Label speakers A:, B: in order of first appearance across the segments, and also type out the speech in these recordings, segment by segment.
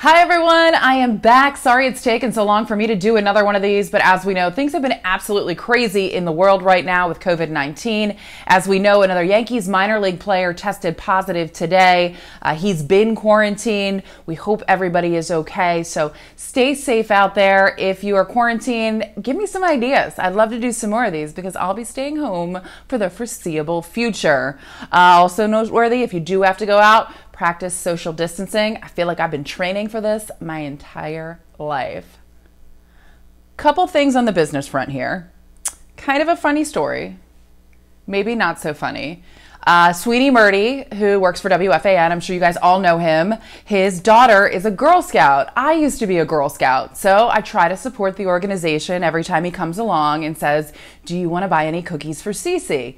A: Hi everyone, I am back. Sorry it's taken so long for me to do another one of these, but as we know, things have been absolutely crazy in the world right now with COVID-19. As we know, another Yankees minor league player tested positive today. He's been quarantined. We hope everybody is okay, so stay safe out there. If you are quarantined, give me some ideas. I'd love to do some more of these because I'll be staying home for the foreseeable future. Also noteworthy, if you do have to go out, practice social distancing. I feel like I've been training for this my entire life. Couple things on the business front here. Kind of a funny story. Maybe not so funny. Sweetie Murdy, who works for WFAN, I'm sure you guys all know him. His daughter is a Girl Scout. I used to be a Girl Scout, so I try to support the organization every time he comes along and says, "Do you want to buy any cookies for Cece?"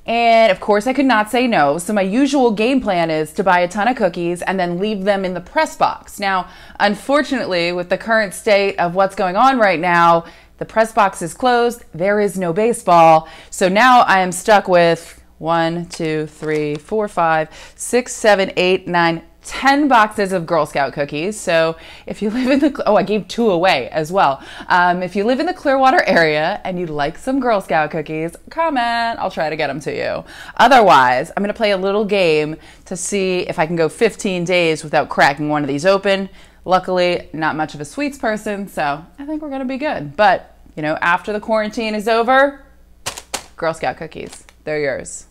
A: And of course I could not say no, so my usual game plan is to buy a ton of cookies and then leave them in the press box. Now, unfortunately, with the current state of what's going on right now, the press box is closed, there is no baseball, so now I am stuck with 1, 2, 3, 4, 5, 6, 7, 8, 9, 10 boxes of Girl Scout cookies. So if you live in the, I gave 2 away as well. If you live in the Clearwater area and you'd like some Girl Scout cookies, comment, I'll try to get them to you. Otherwise, I'm gonna play a little game to see if I can go 15 days without cracking one of these open. Luckily, not much of a sweets person, so I think we're gonna be good. But, you know, after the quarantine is over, Girl Scout cookies, they're yours.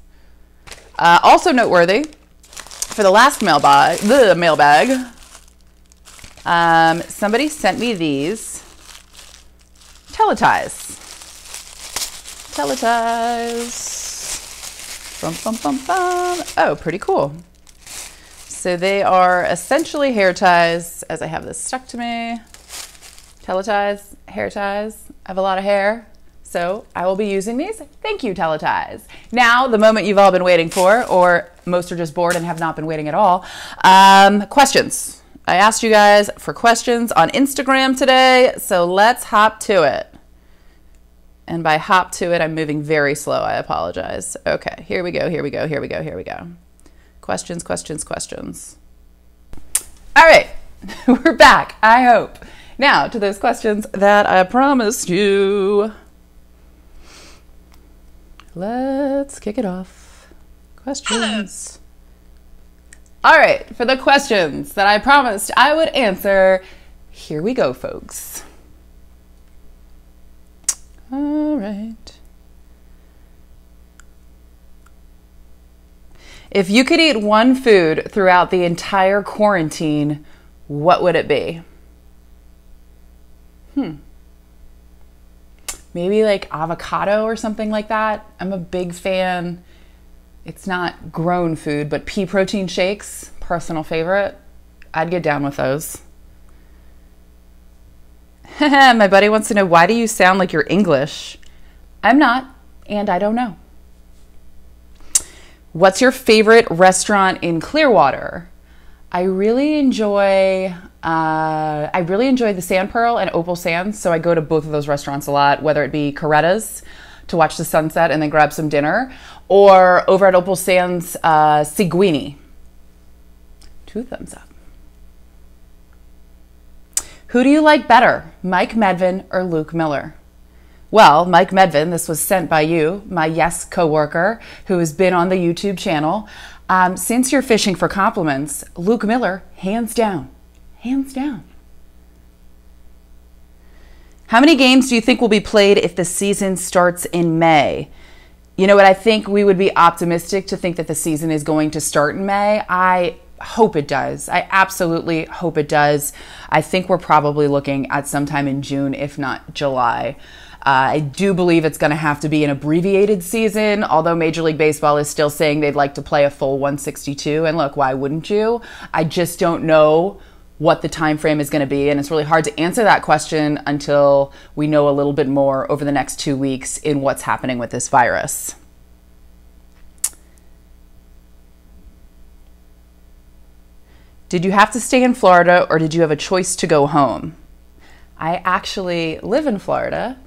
A: Also noteworthy, for the last mailbag, somebody sent me these Tella Ties. Tella Ties. Bum, bum, bum, bum. Oh, pretty cool. So they are essentially hair ties, as I have this stuck to me. Tella Ties, hair ties. I have a lot of hair, so I will be using these. Thank you, Tella Ties. Now, the moment you've all been waiting for, or most are just bored and have not been waiting at all. Questions. I asked you guys for questions on Instagram today, so let's hop to it. And by hop to it, I'm moving very slow. I apologize. Okay, here we go, here we go, here we go, here we go. Questions, questions, questions. All right, we're back, I hope. Now, to those questions that I promised you. Let's kick it off. Questions. All right, for the questions that I promised I would answer, here we go, folks. All right. If you could eat one food throughout the entire quarantine, what would it be? Maybe like avocado or something like that. I'm a big fan. It's not grown food, but pea protein shakes, personal favorite. I'd get down with those. My buddy wants to know, why do you sound like you're English? I'm not, and I don't know. What's your favorite restaurant in Clearwater? I really enjoy the Sand Pearl and Opal Sands, so I go to both of those restaurants a lot, whether it be Coretta's to watch the sunset and then grab some dinner, or over at Opal Sands, Seguini. 2 thumbs up. Who do you like better, Mike Medvin or Luke Miller? Well, Mike Medvin, this was sent by you, my yes coworker, who has been on the YouTube channel. Since you're fishing for compliments, Luke Miller, hands down, hands down. How many games do you think will be played if the season starts in May? You know what, I think we would be optimistic to think that the season is going to start in May. I hope it does. I absolutely hope it does. I think we're probably looking at sometime in June, if not July. I do believe it's going to have to be an abbreviated season, although Major League Baseball is still saying they'd like to play a full 162. And look, why wouldn't you? I just don't know what the time frame is going to be, and it's really hard to answer that question until we know a little bit more over the next 2 weeks in what's happening with this virus. Did you have to stay in Florida, or did you have a choice to go home? I actually live in Florida.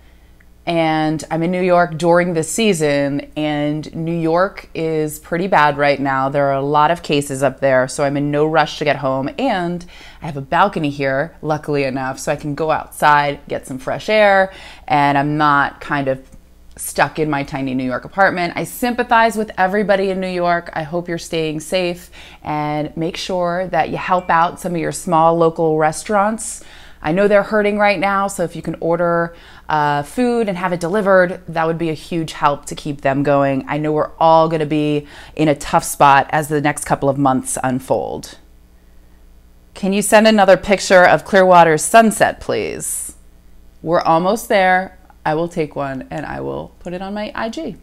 A: and I'm in New York during the season, and New York is pretty bad right now. There are a lot of cases up there, so I'm in no rush to get home, and I have a balcony here, luckily enough, so I can go outside, get some fresh air, and I'm not kind of stuck in my tiny New York apartment. I sympathize with everybody in New York. I hope you're staying safe, and make sure that you help out some of your small local restaurants. I know they're hurting right now, so if you can order food and have it delivered, that would be a huge help to keep them going. I know we're all going to be in a tough spot as the next couple of months unfold. Can you send another picture of Clearwater's sunset, please? We're almost there. I will take one and I will put it on my IG.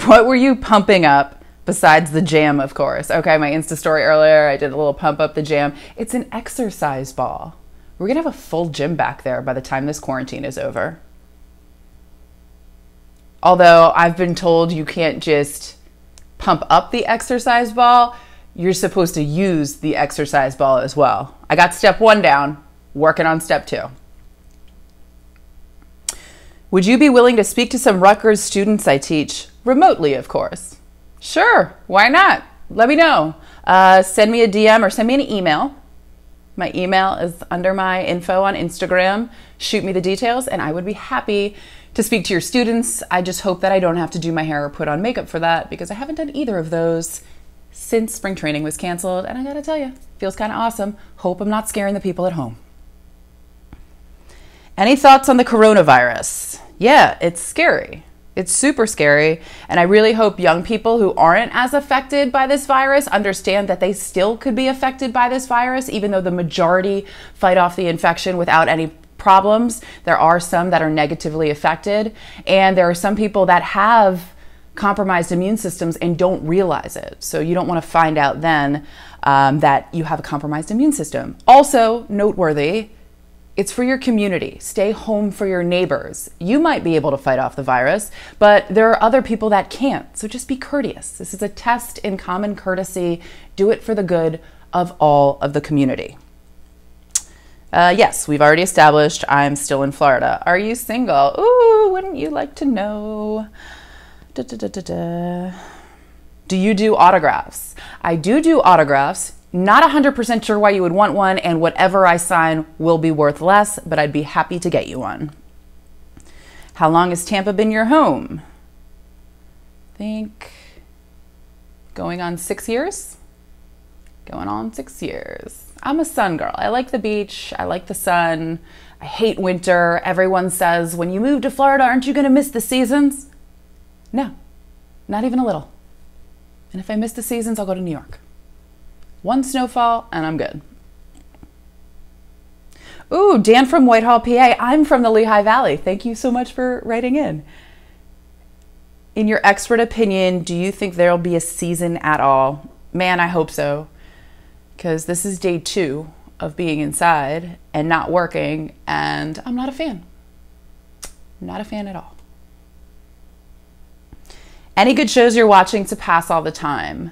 A: What were you pumping up? Besides the jam, of course. Okay, my Insta story earlier, I did a little pump up the jam. It's an exercise ball. We're gonna have a full gym back there by the time this quarantine is over. Although I've been told you can't just pump up the exercise ball, you're supposed to use the exercise ball as well. I got step 1 down, working on step 2. Would you be willing to speak to some Rutgers students I teach? Remotely, of course. Sure, why not? Let me know. Send me a DM or send me an email. My email is under my info on Instagram. Shoot me the details and I would be happy to speak to your students. I just hope that I don't have to do my hair or put on makeup for that, because I haven't done either of those since spring training was canceled, and I gotta tell you, feels kind of awesome. Hope I'm not scaring the people at home. Any thoughts on the coronavirus? Yeah, it's scary. It's super scary, and I really hope young people who aren't as affected by this virus understand that they still could be affected by this virus, even though the majority fight off the infection without any problems. There are some that are negatively affected, and there are some people that have compromised immune systems and don't realize it. So you don't want to find out then that you have a compromised immune system. Also noteworthy, it's for your community. Stay home for your neighbors. You might be able to fight off the virus, but there are other people that can't. So just be courteous. This is a test in common courtesy. Do it for the good of all of the community. Yes, we've already established I'm still in Florida. Are you single? Ooh, wouldn't you like to know? Da, da, da, da, da. Do you do autographs? I do autographs. Not 100% sure why you would want one, and whatever I sign will be worth less, but I'd be happy to get you one. How long has Tampa been your home? I think going on 6 years? Going on 6 years. I'm a sun girl. I like the beach. I like the sun. I hate winter. Everyone says, when you move to Florida, aren't you going to miss the seasons? No, not even a little. And if I miss the seasons, I'll go to New York. One snowfall and I'm good. Ooh, Dan from Whitehall, PA. I'm from the Lehigh Valley. Thank you so much for writing in. In your expert opinion, do you think there'll be a season at all? Man, I hope so. Because this is day 2 of being inside and not working, and I'm not a fan. Not a fan at all. Any good shows you're watching to pass all the time?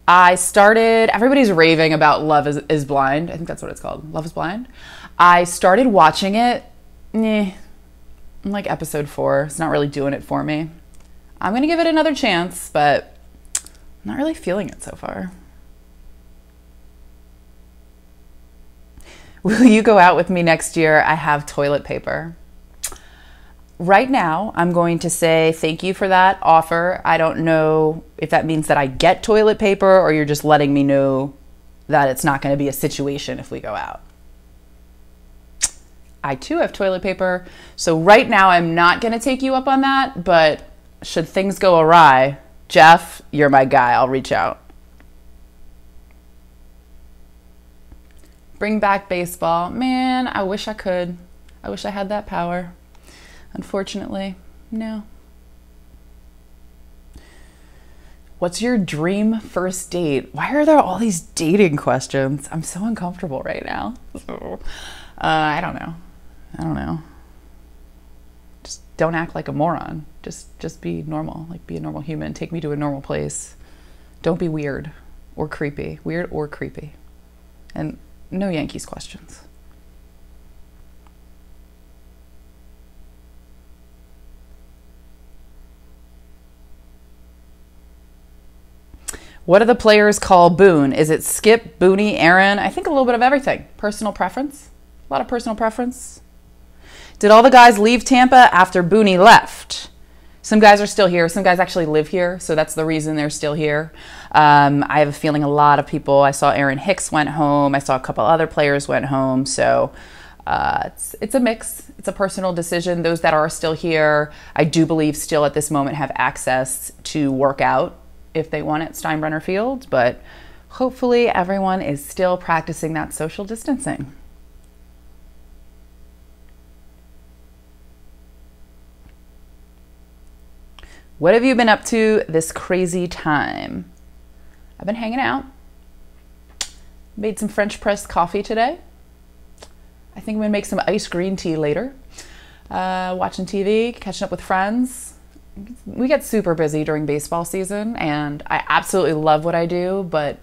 A: Everybody's raving about Love is Blind. I think that's what it's called. Love is Blind. I started watching it. I'm like episode 4. It's not really doing it for me. I'm going to give it another chance, but I'm not really feeling it so far. Will you go out with me next year? I have toilet paper. Right now, I'm going to say thank you for that offer. I don't know if that means that I get toilet paper or you're just letting me know that it's not going to be a situation if we go out. I too have toilet paper. So right now, I'm not going to take you up on that, but should things go awry, Jeff, you're my guy. I'll reach out. Bring back baseball. Man, I wish I could. I wish I had that power. Unfortunately, no. What's your dream first date? Why are there all these dating questions? I'm so uncomfortable right now. I don't know. Just don't act like a moron. Just be normal. Like, be a normal human. Take me to a normal place. Don't be weird or creepy. Weird. And no Yankees questions. What do the players call Boone? Is it Skip, Booney, Aaron? I think a little bit of everything. Personal preference. A lot of personal preference. Did all the guys leave Tampa after Booney left? Some guys are still here. Some guys actually live here, so that's the reason they're still here. I have a feeling a lot of people, I saw Aaron Hicks went home. I saw a couple other players went home. So it's a mix. It's a personal decision. Those that are still here, I do believe still at this moment have access to work out if they want at Steinbrenner Field. But hopefully everyone is still practicing that social distancing. What have you been up to this crazy time? I've been hanging out. Made some French press coffee today. I think I'm gonna make some iced green tea later. Watching TV, catching up with friends. We get super busy during baseball season, and I absolutely love what I do, but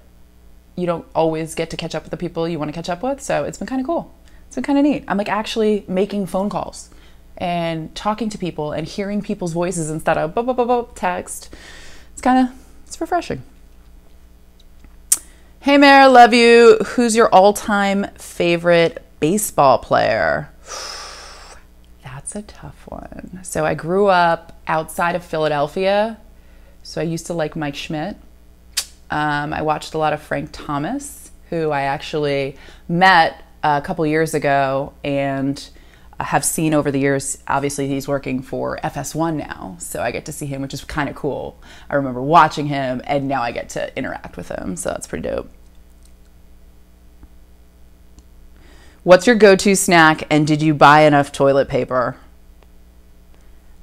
A: you don't always get to catch up with the people you want to catch up with, so it's been kind of cool. It's been kind of neat. I'm like actually making phone calls and talking to people and hearing people's voices instead of text. It's refreshing. Hey Mare, love you. Who's your all-time favorite baseball player? That's a tough one. So I grew up outside of Philadelphia, so I used to like Mike Schmidt. I watched a lot of Frank Thomas, who I actually met a couple years ago and have seen over the years. Obviously he's working for FS1 now, so I get to see him, which is kind of cool. I remember watching him and now I get to interact with him, so that's pretty dope. What's your go-to snack and did you buy enough toilet paper?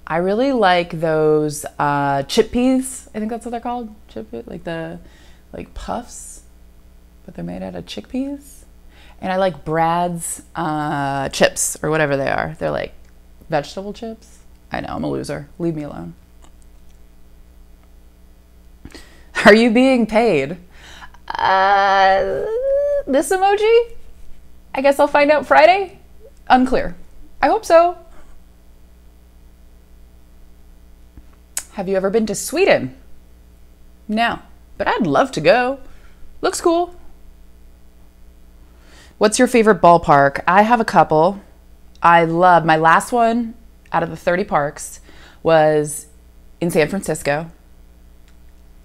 A: I really like those chip peas. I think that's what they're called. Like puffs, but they're made out of chickpeas. And I like Brad's chips or whatever they are. They're like vegetable chips. I know, I'm a loser. Leave me alone. Are you being paid? This emoji? I guess I'll find out Friday? Unclear. I hope so. Have you ever been to Sweden? No, but I'd love to go. Looks cool. What's your favorite ballpark? I have a couple. I love, my last one out of the 30 parks was in San Francisco.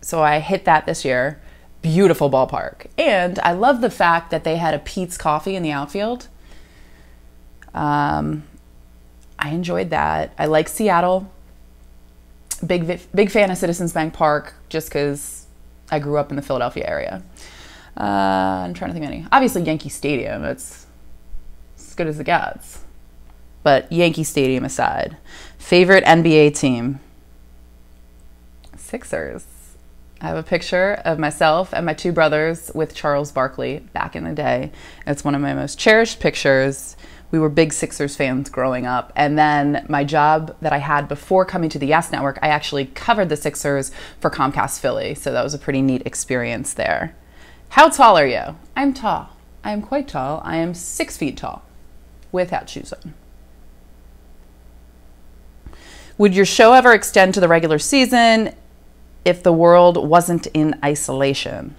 A: So I hit that this year. Beautiful ballpark. And I love the fact that they had a Pete's Coffee in the outfield. I enjoyed that. I like Seattle. Big fan of Citizens Bank Park just because I grew up in the Philadelphia area. I'm trying to think of any. Obviously Yankee Stadium, it's as good as it gets. But Yankee Stadium aside. Favorite NBA team? Sixers. I have a picture of myself and my two brothers with Charles Barkley back in the day. It's one of my most cherished pictures. We were big Sixers fans growing up. And then my job that I had before coming to the Yes Network, I actually covered the Sixers for Comcast Philly. So that was a pretty neat experience there. How tall are you? I'm tall. I am quite tall. I am 6 feet tall without shoes on. Would your show ever extend to the regular season if the world wasn't in isolation?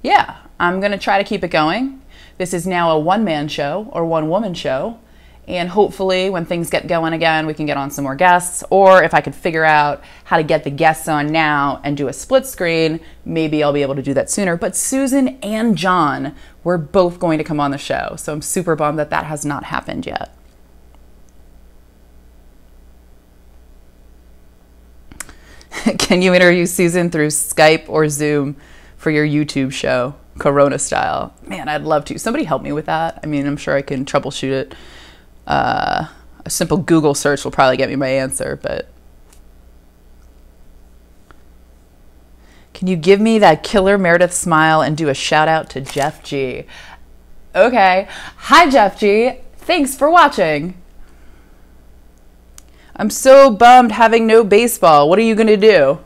A: Yeah, I'm going to try to keep it going. This is now a one-man show or one-woman show. And hopefully when things get going again, we can get on some more guests. Or if I could figure out how to get the guests on now and do a split screen, maybe I'll be able to do that sooner. But Susan and John were both going to come on the show. So I'm super bummed that that has not happened yet. Can you interview Susan through Skype or Zoom for your YouTube show, Corona style? Man, I'd love to. Somebody help me with that. I mean, I'm sure I can troubleshoot it. A simple Google search will probably get me my answer, but. Can you give me that killer Meredith smile and do a shout out to Jeff G? Okay. Hi, Jeff G. Thanks for watching. I'm so bummed having no baseball. What are you going to do?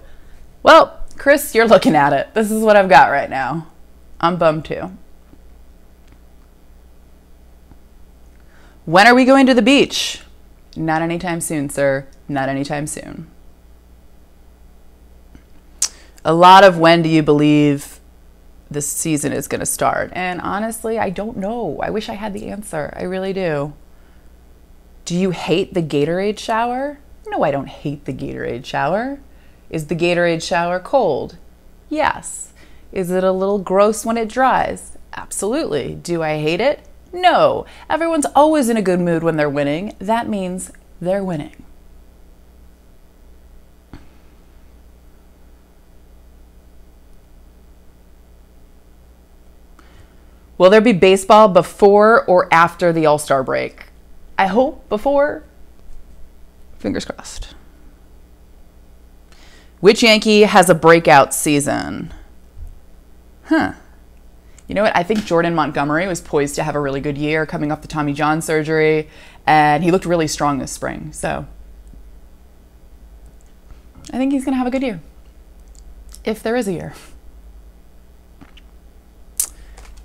A: Well, Chris, you're looking at it. This is what I've got right now. I'm bummed too. When are we going to the beach? Not anytime soon, sir. Not anytime soon. A lot of when do you believe this season is going to start? And honestly, I don't know. I wish I had the answer. I really do. Do you hate the Gatorade shower? No, I don't hate the Gatorade shower. Is the Gatorade shower cold? Yes. Is it a little gross when it dries? Absolutely. Do I hate it? No. Everyone's always in a good mood when they're winning. That means they're winning. Will there be baseball before or after the All-Star break? I hope before. Fingers crossed. Which Yankee has a breakout season? You know what? I think Jordan Montgomery was poised to have a really good year coming off the Tommy John surgery, and he looked really strong this spring. So I think he's going to have a good year, if there is a year.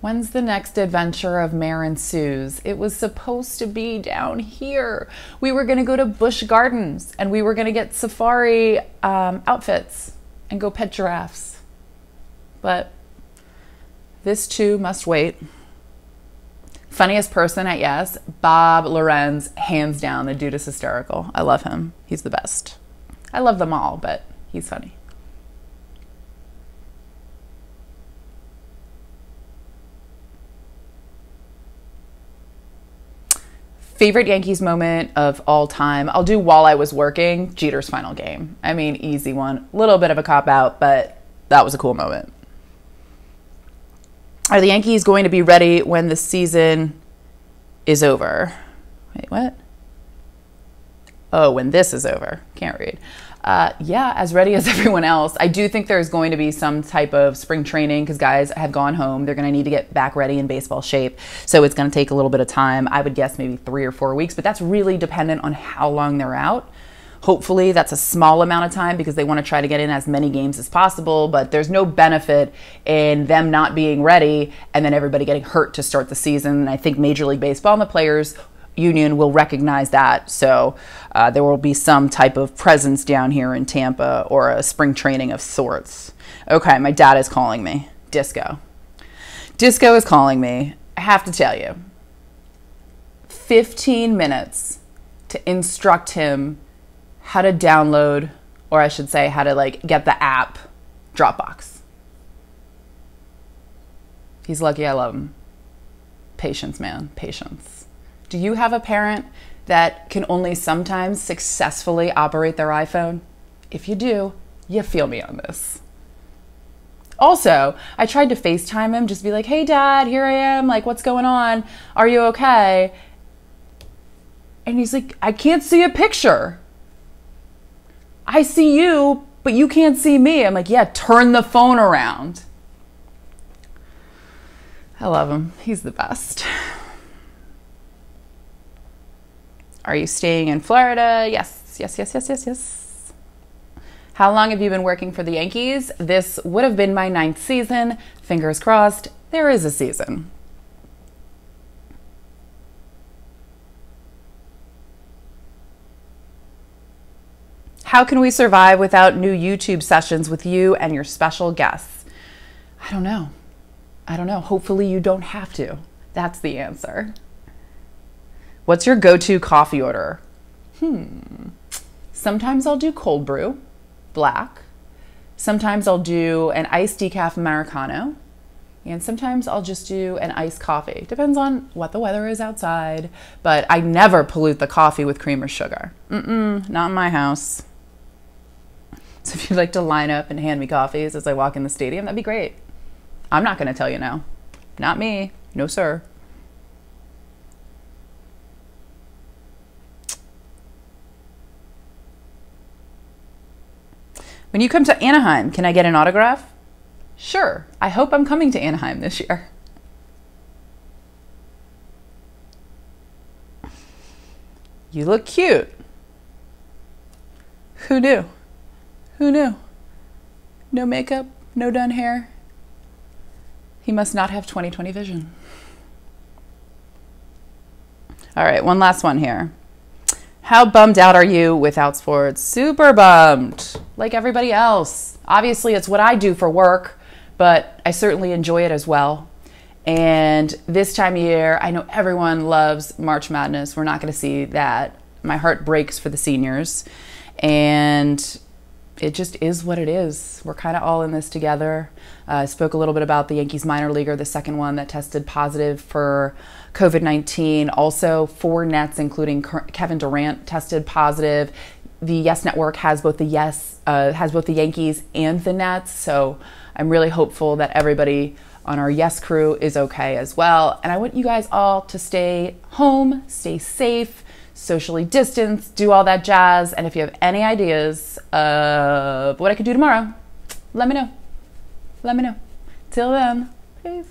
A: When's the next adventure of Mare and Sue's? It was supposed to be down here. We were going to go to Busch Gardens, and we were going to get safari outfits and go pet giraffes. But this too must wait. Funniest person at Yes, Bob Lorenz, hands down. The dude is hysterical. I love him. He's the best. I love them all, but he's funny. Favorite Yankees moment of all time? I'll do while I was working, Jeter's final game. I mean, easy one. Little bit of a cop-out, but that was a cool moment. Are the Yankees going to be ready when the season is over? Wait, what? Oh, when this is over. Can't read. Yeah, as ready as everyone else. I do think there's going to be some type of spring training because guys have gone home. They're going to need to get back ready in baseball shape. So it's going to take a little bit of time. I would guess maybe 3 or 4 weeks, but that's really dependent on how long they're out. Hopefully that's a small amount of time because they want to try to get in as many games as possible, but there's no benefit in them not being ready and then everybody getting hurt to start the season. And I think Major League Baseball and the Players Union will recognize that. So there will be some type of presence down here in Tampa or a spring training of sorts. Okay, my dad is calling me. Disco. Disco is calling me. I have to tell you, 15 minutes to instruct him how to download, or I should say how to get the app Dropbox. He's lucky I love him. Patience, man, patience. Do you have a parent that can only sometimes successfully operate their iPhone? If you do, you feel me on this. Also, I tried to FaceTime him, just be like, hey dad, here I am, what's going on? Are you okay? And he's like, I can't see a picture. I see you, but you can't see me. I'm like, yeah, turn the phone around. I love him. He's the best. Are you staying in Florida? Yes, yes, yes, yes, yes, yes. How long have you been working for the Yankees? This would have been my 9th season. Fingers crossed, there is a season. How can we survive without new YouTube sessions with you and your special guests? I don't know. I don't know. Hopefully you don't have to. That's the answer. What's your go-to coffee order? Sometimes I'll do cold brew, black. Sometimes I'll do an iced decaf Americano. And sometimes I'll just do an iced coffee. Depends on what the weather is outside. But I never pollute the coffee with cream or sugar. Not in my house. So if you'd like to line up and hand me coffees as I walk in the stadium, that'd be great. I'm not going to tell you no. Not me. No, sir. When you come to Anaheim, can I get an autograph? Sure. I hope I'm coming to Anaheim this year. You look cute. Who knew? Who knew? No makeup, no done hair. He must not have 20/20 vision. All right, one last one here. How bummed out are you without sports? Super bummed, like everybody else. Obviously, it's what I do for work, but I certainly enjoy it as well. And this time of year, I know everyone loves March Madness. We're not going to see that. My heart breaks for the seniors. And it just is what it is. We're kind of all in this together. I spoke a little bit about the Yankees minor leaguer, the second one that tested positive for COVID-19. Also, 4 Nets, including Kevin Durant, tested positive. The Yes Network has both the Yankees and the Nets. So I'm really hopeful that everybody on our Yes crew is okay as well. And I want you guys all to stay home, stay safe, socially distance, do all that jazz. And if you have any ideas of what I could do tomorrow, let me know. Let me know. Till then, peace.